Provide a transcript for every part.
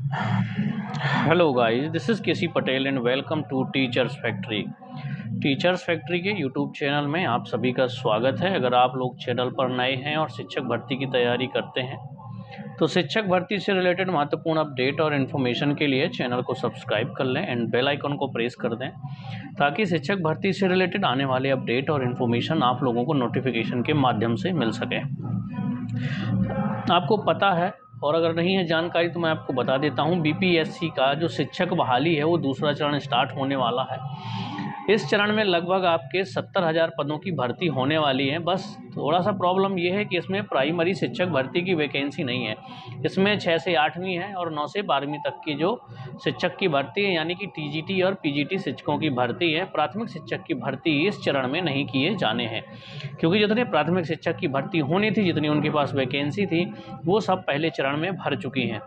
Hello guys, this is K C Patel and welcome to teachers factory. Teachers factory के YouTube channel में आप सभी का स्वागत है। अगर आप लोग चैनल पर नए हैं और शिक्षक भर्ती की तैयारी करते हैं तो शिक्षक भर्ती से रिलेटेड महत्वपूर्ण अपडेट और इन्फॉर्मेशन के लिए चैनल को सब्सक्राइब कर लें एंड बेल आइकन को प्रेस कर दें, ताकि शिक्षक भर्ती से रिलेटेड आने वाले अपडेट और इन्फॉर्मेशन आप लोगों को नोटिफिकेशन के माध्यम से मिल सके। आपको पता है, और अगर नहीं है जानकारी तो मैं आपको बता देता हूँ, बीपीएससी का जो शिक्षक बहाली है वो दूसरा चरण स्टार्ट होने वाला है। इस चरण में लगभग आपके 70,000 पदों की भर्ती होने वाली है। बस थोड़ा सा प्रॉब्लम ये है कि इसमें प्राइमरी शिक्षक भर्ती की वैकेंसी नहीं है। इसमें 6 से 8वीं है और 9 से 12वीं तक की जो शिक्षक की भर्ती है, यानी कि टीजीटी और पीजीटी शिक्षकों की भर्ती है। प्राथमिक शिक्षक की भर्ती इस चरण में नहीं किए जाने हैं, क्योंकि जितने प्राथमिक शिक्षक की भर्ती होनी थी, जितनी उनके पास वैकेंसी थी, वो सब पहले चरण में भर चुकी हैं।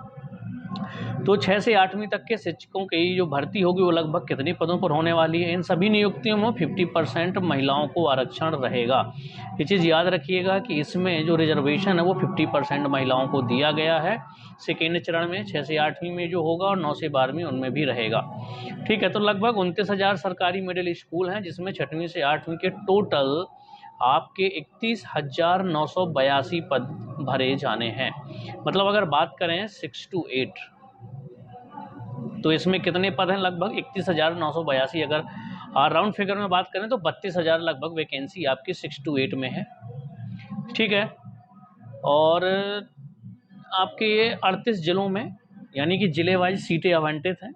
तो 6 से 8वीं तक के शिक्षकों की जो भर्ती होगी वो लगभग कितने पदों पर होने वाली है? इन सभी नियुक्तियों में 50% महिलाओं को आरक्षण रहेगा। ये चीज़ याद रखिएगा कि इसमें जो रिजर्वेशन है वो 50% महिलाओं को दिया गया है। सेकेंड चरण में 6 से 8वीं में जो होगा और 9 से 12वीं उनमें भी रहेगा। ठीक है, तो लगभग 29,000 सरकारी मिडिल स्कूल हैं, जिसमें 6वीं से 8वीं के टोटल आपके 31,982 पद भरे जाने हैं। मतलब अगर बात करें 6 to 8, तो इसमें कितने पद हैं? लगभग 31,982। अगर राउंड फिगर में बात करें तो 32,000 लगभग वैकेंसी आपकी 6 to 8 में है। ठीक है, और आपके ये 38 जिलों में, यानी कि जिले वाइज सीटें आवंटित हैं।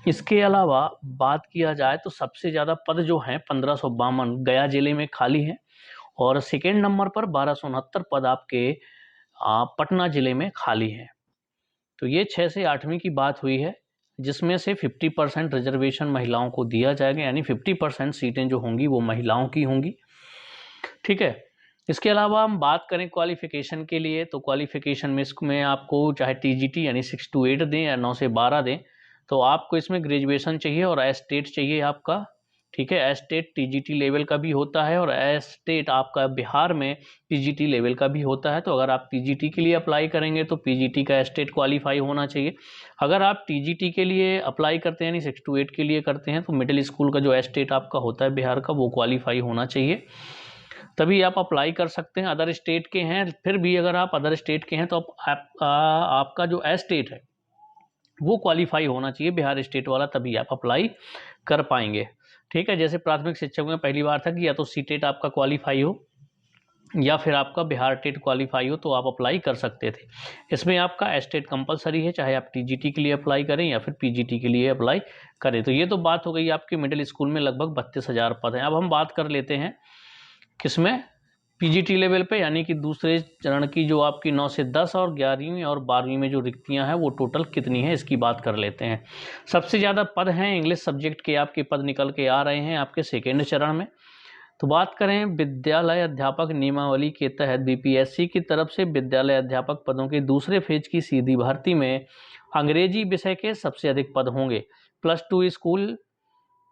इसके अलावा बात किया जाए तो सबसे ज़्यादा पद जो हैं 1552 गया जिले में खाली हैं, और सेकेंड नंबर पर 1269 पद आपके पटना जिले में खाली हैं। तो ये 6 से 8वीं की बात हुई है, जिसमें से 50% रिजर्वेशन महिलाओं को दिया जाएगा, यानी 50% सीटें जो होंगी वो महिलाओं की होंगी। ठीक है, इसके अलावा हम बात करें क्वालिफिकेशन के लिए, तो क्वालिफिकेशन में इसमें आपको चाहे टीजीटी यानी 6 to 8 दें या 9 से 12 दें, तो आपको इसमें ग्रेजुएशन चाहिए और एस्टेट चाहिए आपका। ठीक है, एस्टेट टीजीटी लेवल का भी होता है और एस्टेट आपका बिहार में पीजीटी लेवल का भी होता है। तो अगर आप पीजीटी के लिए अप्लाई करेंगे तो पीजीटी का एस्टेट क्वालिफाई होना चाहिए। अगर आप टीजीटी के लिए अप्लाई करते हैं यानी 6 to 8 के लिए करते हैं, तो मिडिल स्कूल का जो एस्टेट आपका होता है बिहार का, वो क्वालिफाई होना चाहिए, तभी आप अप्लाई कर सकते हैं। अदर स्टेट के हैं, फिर भी अगर आप अदर स्टेट के हैं तो आपका जो एस्टेट है वो क्वालिफाई होना चाहिए बिहार स्टेट वाला, तभी आप अप्लाई कर पाएंगे। ठीक है, जैसे प्राथमिक शिक्षक में पहली बार था कि या तो सीटेट आपका क्वालिफाई हो या फिर आपका बिहार टेट क्वालिफाई हो, तो आप अप्लाई कर सकते थे। इसमें आपका एस्टेट कंपलसरी है, चाहे आप टीजीटी के लिए अप्लाई करें या फिर पीजीटी के लिए अप्लाई करें। तो ये तो बात हो गई आपके मिडिल स्कूल में लगभग 32,000 पद हैं। अब हम बात कर लेते हैं किसमें? पीजीटी लेवल पे, यानी कि दूसरे चरण की जो आपकी 9 से 10 और 11वीं और 12वीं में जो रिक्तियां हैं वो टोटल कितनी है, इसकी बात कर लेते हैं। सबसे ज़्यादा पद हैं इंग्लिश सब्जेक्ट के, आपके पद निकल के आ रहे हैं आपके सेकेंड चरण में। तो बात करें विद्यालय अध्यापक नियमावली के तहत बीपीएससी की तरफ से विद्यालय अध्यापक पदों के दूसरे फेज की सीधी भर्ती में अंग्रेजी विषय के सबसे अधिक पद होंगे। +2 स्कूल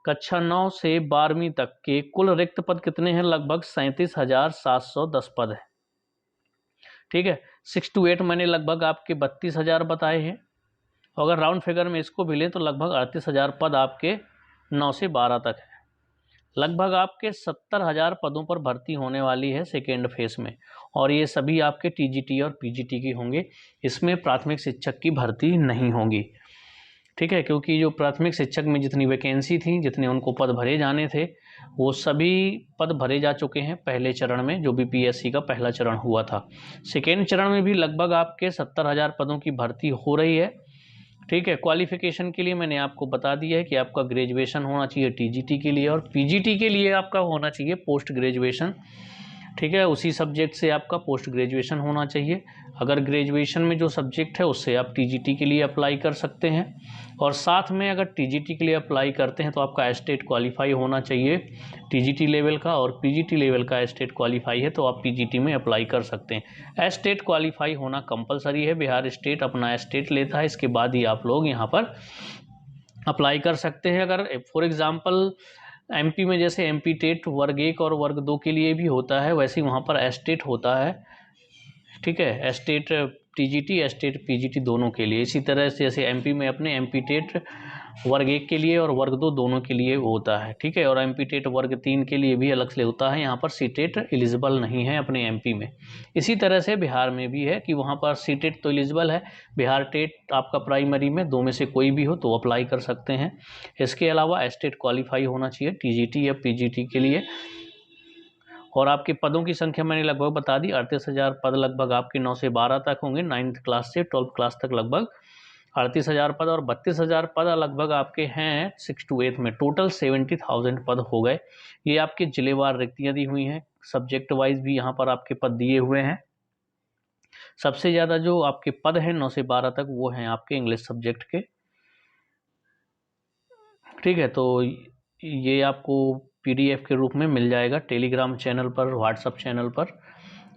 कक्षा 9 से 12वीं तक के कुल रिक्त पद कितने हैं? लगभग 37,710 पद है। ठीक है, 6 to 8 मैंने लगभग आपके 32,000 बताए हैं, अगर राउंड फिगर में इसको भी लें तो लगभग 38,000 पद आपके 9 से 12 तक है। लगभग आपके 70,000 पदों पर भर्ती होने वाली है सेकेंड फेज में, और ये सभी आपके टीजीटी और पीजीटी की होंगे। इसमें प्राथमिक शिक्षक की भर्ती नहीं होगी। ठीक है, क्योंकि जो प्राथमिक शिक्षक में जितनी वैकेंसी थी, जितने उनको पद भरे जाने थे, वो सभी पद भरे जा चुके हैं पहले चरण में, जो बीपीएससी का पहला चरण हुआ था। सेकेंड चरण में भी लगभग आपके 70,000 पदों की भर्ती हो रही है। ठीक है, क्वालिफिकेशन के लिए मैंने आपको बता दिया है कि आपका ग्रेजुएशन होना चाहिए टीजीटी के लिए, और पीजीटी के लिए आपका होना चाहिए पोस्ट ग्रेजुएशन। ठीक है, उसी सब्जेक्ट से आपका पोस्ट ग्रेजुएशन होना चाहिए। अगर ग्रेजुएशन में जो सब्जेक्ट है उससे आप टीजीटी के लिए अप्लाई कर सकते हैं, और साथ में अगर टीजीटी के लिए अप्लाई करते हैं तो आपका एस्टेट क्वालिफाई होना चाहिए टीजीटी लेवल का, और पीजीटी लेवल का एस्टेट क्वालिफाई है तो आप पीजीटी में अप्लाई कर सकते हैं। एस्टेट क्वालिफाई होना कंपलसरी है, बिहार स्टेट अपना एस्टेट लेता है, इसके बाद ही आप लोग यहाँ पर अप्लाई कर सकते हैं। अगर फॉर एग्जांपल एमपी में जैसे एमपी टेट वर्ग 1 और वर्ग 2 के लिए भी होता है, वैसे ही वहाँ पर एस्टेट होता है। ठीक है, एस्टेट टीजीटी, एस्टेट, पीजीटी दोनों के लिए। इसी तरह से जैसे एमपी में अपने एमपी टेट वर्ग 1 के लिए और वर्ग 2 दोनों के लिए होता है, ठीक है। और एमपी टेट वर्ग 3 के लिए भी अलग से होता है। यहाँ पर सीटेट एलिजिबल नहीं है अपने एमपी में। इसी तरह से बिहार में भी है कि वहाँ पर सीटेट तो एलिजिबल है, बिहार टेट आपका प्राइमरी में दो में से कोई भी हो तो अप्लाई कर सकते हैं। इसके अलावा एस्टेट क्वालिफाई होना चाहिए टीजीटी या पीजीटी के लिए। और आपके पदों की संख्या मैंने लगभग बता दी, 38,000 पद लगभग आपके 9 से 12 तक होंगे, 9th क्लास से 12th क्लास तक लगभग 38,000 पद, और 32,000 पद लगभग आपके हैं 6 to 8 में। टोटल 70,000 पद हो गए। ये आपके जिलेवार रिक्तियां दी हुई हैं, सब्जेक्ट वाइज भी यहाँ पर आपके पद दिए हुए हैं। सबसे ज़्यादा जो आपके पद हैं 9 से 12 तक वो हैं आपके इंग्लिश सब्जेक्ट के, ठीक है। तो ये आपको पीडीएफ के रूप में मिल जाएगा टेलीग्राम चैनल पर, व्हाट्सएप चैनल पर,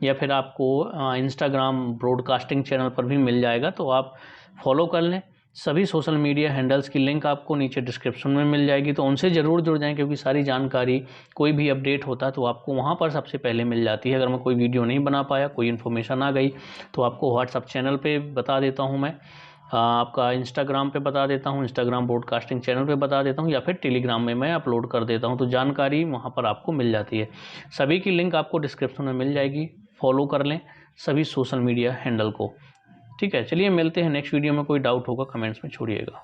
या फिर आपको इंस्टाग्राम ब्रॉडकास्टिंग चैनल पर भी मिल जाएगा। तो आप फॉलो कर लें। सभी सोशल मीडिया हैंडल्स की लिंक आपको नीचे डिस्क्रिप्शन में मिल जाएगी, तो उनसे ज़रूर जुड़ जाएं, क्योंकि सारी जानकारी कोई भी अपडेट होता है तो आपको वहाँ पर सबसे पहले मिल जाती है। अगर मैं कोई वीडियो नहीं बना पाया, कोई इन्फॉर्मेशन आ गई, तो आपको व्हाट्सएप चैनल पे बता देता हूँ मैं, आपका इंस्टाग्राम पे बता देता हूँ, इंस्टाग्राम ब्रॉडकास्टिंग चैनल पे बता देता हूँ, या फिर टेलीग्राम में मैं अपलोड कर देता हूँ। तो जानकारी वहाँ पर आपको मिल जाती है। सभी की लिंक आपको डिस्क्रिप्शन में मिल जाएगी। फॉलो कर लें सभी सोशल मीडिया हैंडल को, ठीक है। चलिए मिलते हैं नेक्स्ट वीडियो में। कोई डाउट होगा कमेंट्स में छोड़िएगा।